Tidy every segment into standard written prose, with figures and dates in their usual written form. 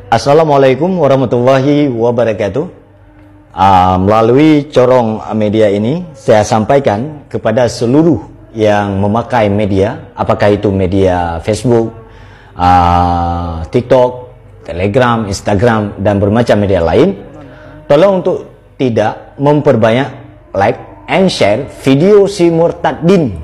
Assalamualaikum warahmatullahi wabarakatuh. Melalui corong media ini, saya sampaikan kepada seluruh yang memakai media, apakah itu media Facebook, TikTok, Telegram, Instagram, dan bermacam media lain, tolong untuk tidak memperbanyak like and share video si murtadin.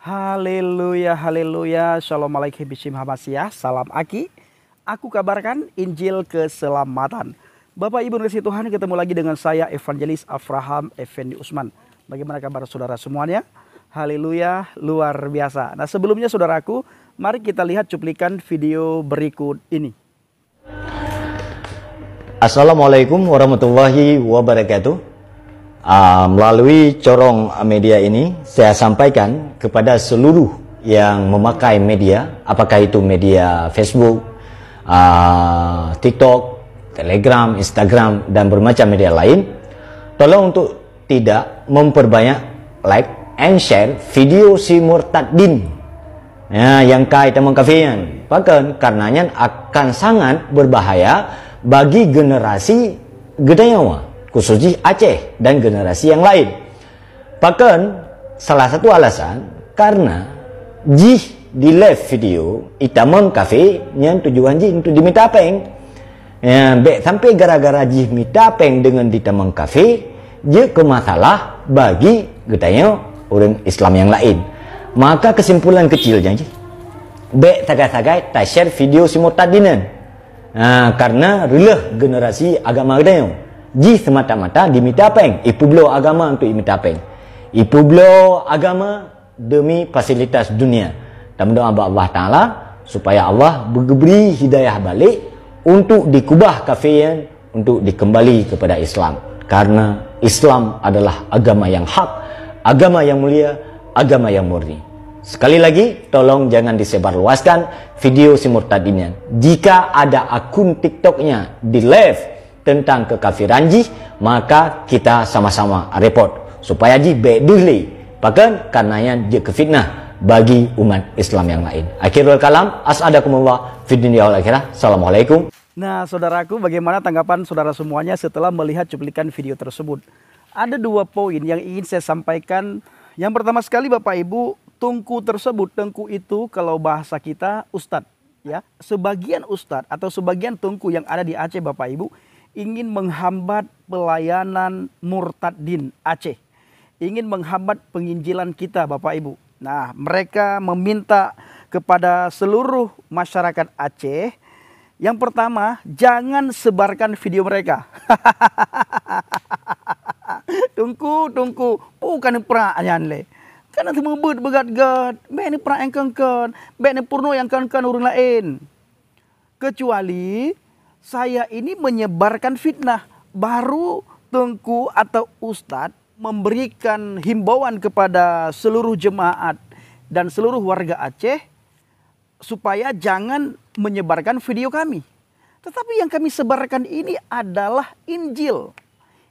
Haleluya, haleluya. Assalamualaikum warahmatullahi. Salam Aki. Aku kabarkan Injil keselamatan. Bapak Ibu kasih Tuhan, ketemu lagi dengan saya Evangelis Avraham Effendi Usman. Bagaimana kabar saudara semuanya? Haleluya, luar biasa. Nah, sebelumnya saudaraku, mari kita lihat cuplikan video berikut ini. Assalamualaikum warahmatullahi wabarakatuh. Melalui corong media ini, saya sampaikan kepada seluruh yang memakai media, apakah itu media Facebook, TikTok, Telegram, Instagram, dan bermacam media lain, tolong untuk tidak memperbanyak like and share video si murtadin, yang kait dengan kafiran. Bahkan karenanya akan sangat berbahaya bagi generasi Gedayawa, khususnya Aceh dan generasi yang lain. Bahkan salah satu alasan karena jih di live video itamang kafe yang tujuan jih untuk diminta peng, sampai gara-gara jih minta peng dengan ditamang kafe je ke masalah bagi Gedayawa orang Islam yang lain. Maka kesimpulan kecilnya jih tagai-tagai tak share video si murtadinan, karena relah generasi agama Gedayawa ji semata-mata diminta peng, ipublo agama untuk diminta peng, ipublo agama demi fasilitas dunia. Dan berdoa Allah Ta'ala supaya Allah beri hidayah balik untuk dikubah kafean, untuk dikembali kepada Islam. Karena Islam adalah agama yang hak, agama yang mulia, agama yang murni. Sekali lagi, tolong jangan disebarluaskan video si murtadinnya. Jika ada akun TikToknya di live tentang kekafiran jih, maka kita sama-sama report supaya jih beduli, bahkan karenanya jih kefitnah bagi umat Islam yang lain. Akhirul kalam, as'adakumullah fid dunya wal akhirah. Assalamualaikum. Nah, saudaraku, bagaimana tanggapan saudara semuanya setelah melihat cuplikan video tersebut? Ada dua poin yang ingin saya sampaikan. Yang pertama sekali, Bapak Ibu, tungku tersebut, tengku itu kalau bahasa kita ustadz, ya. Sebagian ustadz atau sebagian tengku yang ada di Aceh, Bapak Ibu, ingin menghambat pelayanan murtadin Aceh, ingin menghambat penginjilan kita, Bapak Ibu. Nah, mereka meminta kepada seluruh masyarakat Aceh, yang pertama, jangan sebarkan video mereka. Tungku, bukan perayaan le. Karena semua begat-gat, bek ni perayaan kan, bek ni purno yang kan orang lain. Kecuali saya ini menyebarkan fitnah, baru tengku atau ustadz memberikan himbauan kepada seluruh jemaat dan seluruh warga Aceh supaya jangan menyebarkan video kami. Tetapi yang kami sebarkan ini adalah Injil.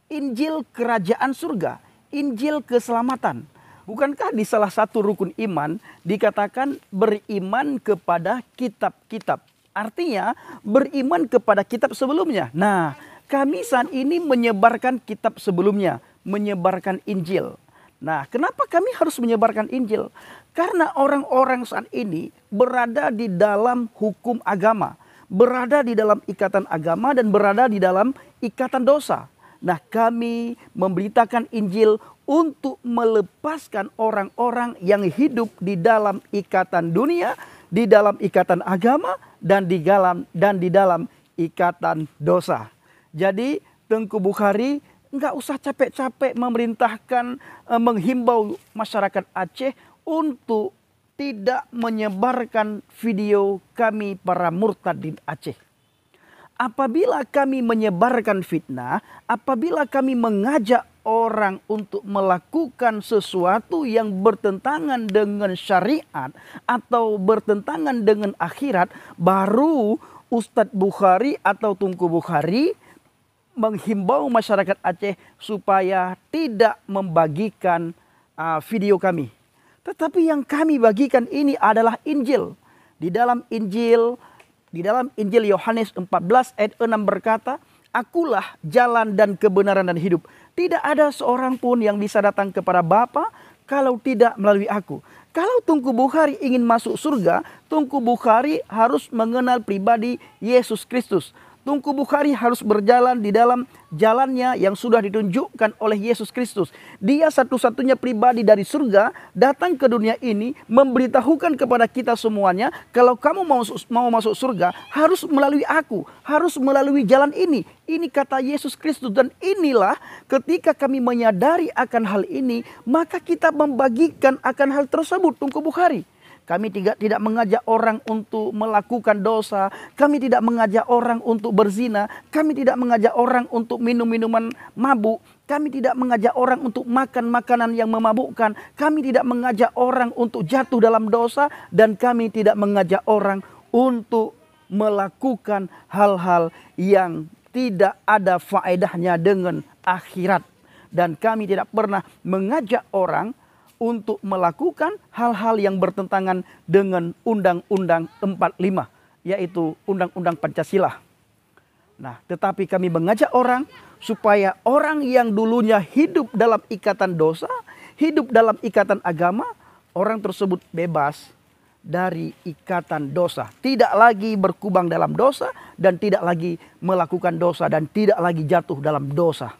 Injil kerajaan surga, Injil keselamatan. Bukankah di salah satu rukun iman dikatakan beriman kepada kitab-kitab? Artinya beriman kepada kitab sebelumnya. Nah, kami saat ini menyebarkan kitab sebelumnya, menyebarkan Injil. Nah, kenapa kami harus menyebarkan Injil? Karena orang-orang saat ini berada di dalam hukum agama, berada di dalam ikatan agama dan berada di dalam ikatan dosa. Nah, kami memberitakan Injil untuk melepaskan orang-orang yang hidup di dalam ikatan dunia, di dalam ikatan agama, dan di dalam ikatan dosa. Jadi, Tengku Bukhari nggak usah capek-capek memerintahkan, menghimbau masyarakat Aceh untuk tidak menyebarkan video kami para murtadin Aceh. Apabila kami menyebarkan fitnah, apabila kami mengajak orang untuk melakukan sesuatu yang bertentangan dengan syariat atau bertentangan dengan akhirat, baru Ustadz Bukhari atau Tengku Bukhari menghimbau masyarakat Aceh supaya tidak membagikan video kami. Tetapi yang kami bagikan ini adalah Injil. Di dalam Injil Di dalam Injil Yohanes 14 ayat 6 berkata, Akulah jalan dan kebenaran dan hidup. Tidak ada seorang pun yang bisa datang kepada Bapa kalau tidak melalui aku. Kalau Tunku Bukhari ingin masuk surga, Tunku Bukhari harus mengenal pribadi Yesus Kristus. Tunku Bukhari harus berjalan di dalam jalannya yang sudah ditunjukkan oleh Yesus Kristus. Dia satu-satunya pribadi dari surga datang ke dunia ini memberitahukan kepada kita semuanya, kalau kamu mau masuk surga harus melalui aku, harus melalui jalan ini. Ini kata Yesus Kristus, dan inilah ketika kami menyadari akan hal ini, maka kita membagikan akan hal tersebut. Tunku Bukhari. Kami tidak mengajak orang untuk melakukan dosa. Kami tidak mengajak orang untuk berzina. Kami tidak mengajak orang untuk minum minuman mabuk. Kami tidak mengajak orang untuk makan makanan yang memabukkan. Kami tidak mengajak orang untuk jatuh dalam dosa. Dan kami tidak mengajak orang untuk melakukan hal-hal yang tidak ada faedahnya dengan akhirat. Dan kami tidak pernah mengajak orang untuk melakukan hal-hal yang bertentangan dengan Undang-Undang 45, yaitu Undang-Undang Pancasila. Nah, tetapi kami mengajak orang supaya orang yang dulunya hidup dalam ikatan dosa, hidup dalam ikatan agama, orang tersebut bebas dari ikatan dosa. Tidak lagi berkubang dalam dosa dan tidak lagi melakukan dosa dan tidak lagi jatuh dalam dosa.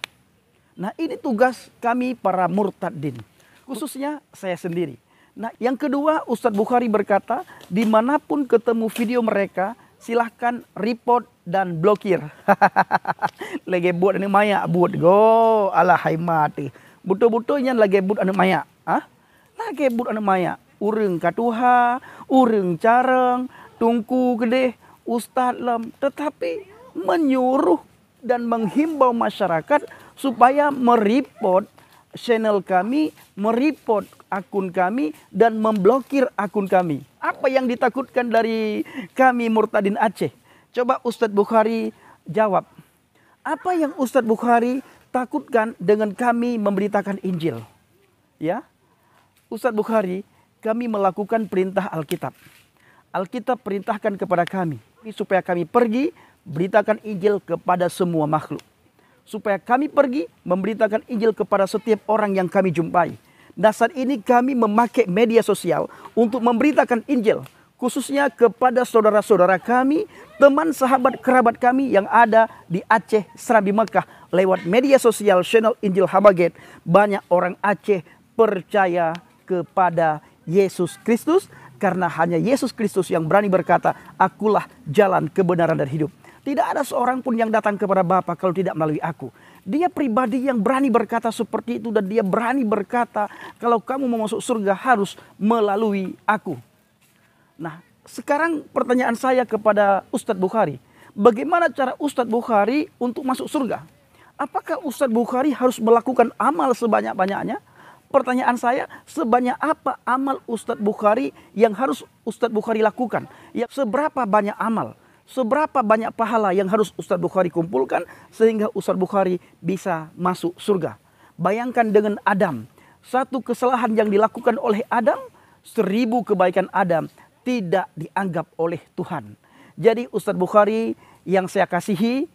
Nah, ini tugas kami para murtadin. Khususnya saya sendiri. Nah, yang kedua, Ustadz Bukhari berkata, dimanapun ketemu video mereka, silahkan report dan blokir. Lagi buat ini maya buat go ala haimati. Betul-betulnya lagi buat anu maya. Lagi buat anu maya. Urang katuha, urang careng, tungku gede, Ustadz lem. Tetapi menyuruh dan menghimbau masyarakat supaya mereport channel kami, mereport akun kami, dan memblokir akun kami. Apa yang ditakutkan dari kami Murtadin Aceh? Coba Ustadz Bukhari jawab. Apa yang Ustadz Bukhari takutkan dengan kami memberitakan Injil? Ya, Ustadz Bukhari, kami melakukan perintah Alkitab. Alkitab perintahkan kepada kami supaya kami pergi beritakan Injil kepada semua makhluk. Supaya kami pergi memberitakan Injil kepada setiap orang yang kami jumpai. Nah, saat ini kami memakai media sosial untuk memberitakan Injil. Khususnya kepada saudara-saudara kami, teman, sahabat, kerabat kami yang ada di Aceh, Serambi, Mekah. Lewat media sosial channel Injil Habaget, banyak orang Aceh percaya kepada Yesus Kristus. Karena hanya Yesus Kristus yang berani berkata, Akulah jalan, kebenaran, dan hidup. Tidak ada seorang pun yang datang kepada Bapa kalau tidak melalui aku. Dia pribadi yang berani berkata seperti itu. Dan dia berani berkata kalau kamu mau masuk surga harus melalui aku. Nah, sekarang pertanyaan saya kepada Ustadz Bukhari. Bagaimana cara Ustadz Bukhari untuk masuk surga? Apakah Ustadz Bukhari harus melakukan amal sebanyak-banyaknya? Pertanyaan saya, sebanyak apa amal Ustadz Bukhari yang harus Ustadz Bukhari lakukan? Ya, seberapa banyak amal? Seberapa banyak pahala yang harus Ustadz Bukhari kumpulkan sehingga Ustadz Bukhari bisa masuk surga? Bayangkan dengan Adam. Satu kesalahan yang dilakukan oleh Adam, 1000 kebaikan Adam tidak dianggap oleh Tuhan. Jadi Ustadz Bukhari yang saya kasihi,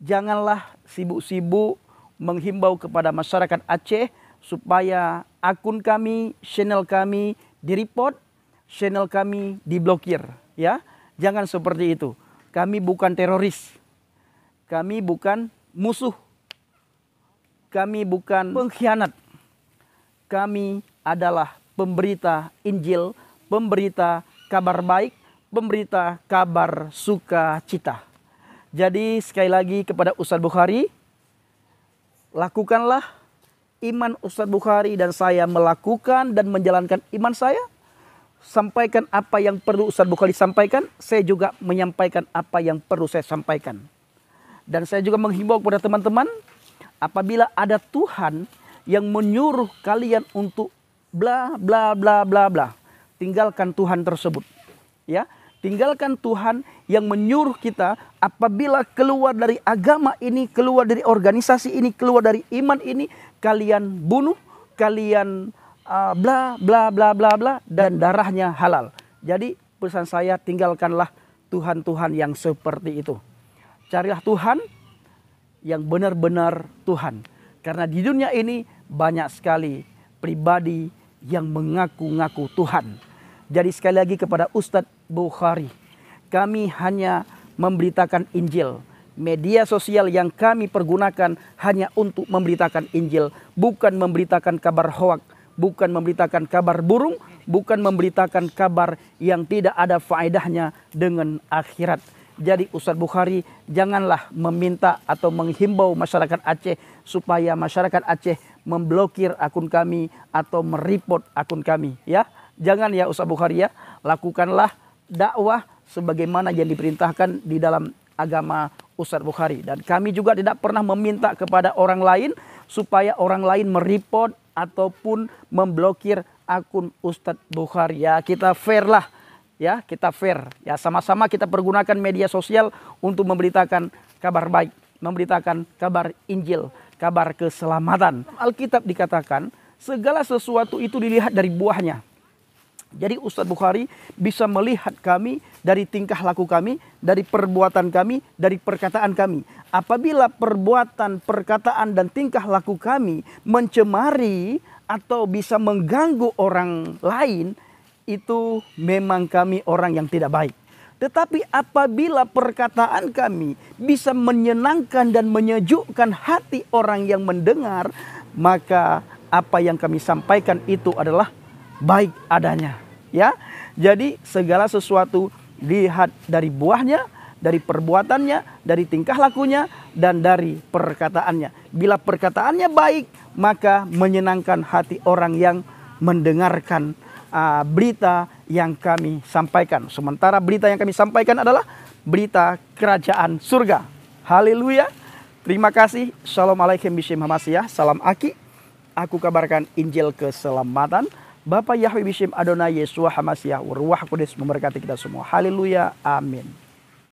janganlah sibuk-sibuk menghimbau kepada masyarakat Aceh supaya akun kami, channel kami direport, channel kami diblokir, ya. Jangan seperti itu. Kami bukan teroris. Kami bukan musuh. Kami bukan pengkhianat. Kami adalah pemberita Injil, pemberita kabar baik, pemberita kabar sukacita. Jadi sekali lagi kepada Ustadz Bukhari, lakukanlah iman Ustadz Bukhari dan saya melakukan dan menjalankan iman saya. Sampaikan apa yang perlu Ustadz Bukhari sampaikan. Saya juga menyampaikan apa yang perlu saya sampaikan. Dan saya juga menghimbau kepada teman-teman, apabila ada Tuhan yang menyuruh kalian untuk bla bla bla bla bla, tinggalkan Tuhan tersebut. Ya, tinggalkan Tuhan yang menyuruh kita apabila keluar dari agama ini, keluar dari organisasi ini, keluar dari iman ini, kalian bunuh, kalian bla bla bla bla bla, dan darahnya halal. Jadi pesan saya, tinggalkanlah Tuhan-Tuhan yang seperti itu. Carilah Tuhan yang benar-benar Tuhan. Karena di dunia ini banyak sekali pribadi yang mengaku-ngaku Tuhan. Jadi sekali lagi kepada Ustadz Bukhari, kami hanya memberitakan Injil. Media sosial yang kami pergunakan hanya untuk memberitakan Injil, bukan memberitakan kabar hoak, bukan memberitakan kabar burung, bukan memberitakan kabar yang tidak ada faedahnya dengan akhirat. Jadi Ustadz Bukhari janganlah meminta atau menghimbau masyarakat Aceh supaya masyarakat Aceh memblokir akun kami atau mereport akun kami, ya. Jangan ya Ustadz Bukhari ya, lakukanlah dakwah sebagaimana yang diperintahkan di dalam agama Ustadz Bukhari. Dan kami juga tidak pernah meminta kepada orang lain supaya orang lain mereport ataupun memblokir akun Ustadz Bukhari. Ya, kita fair lah. Ya, kita fair. Ya, sama-sama kita pergunakan media sosial untuk memberitakan kabar baik, memberitakan kabar Injil, kabar keselamatan. Alkitab dikatakan segala sesuatu itu dilihat dari buahnya. Jadi Ustadz Bukhari bisa melihat kami dari tingkah laku kami, dari perbuatan kami, dari perkataan kami. Apabila perbuatan, perkataan, dan tingkah laku kami mencemari atau bisa mengganggu orang lain, itu memang kami orang yang tidak baik. Tetapi apabila perkataan kami bisa menyenangkan dan menyejukkan hati orang yang mendengar, maka apa yang kami sampaikan itu adalah baik adanya. Ya, jadi segala sesuatu dilihat dari buahnya, dari perbuatannya, dari tingkah lakunya, dan dari perkataannya. Bila perkataannya baik, maka menyenangkan hati orang yang mendengarkan berita yang kami sampaikan. Sementara berita yang kami sampaikan adalah berita kerajaan surga. Haleluya. Terima kasih. Assalamualaikum bishim hamasiyah. Salam aki. Aku kabarkan Injil keselamatan. Bapak Yahweh bishim Adonai Yesua hamasiyah. Ruah Kudus memberkati kita semua. Haleluya. Amin.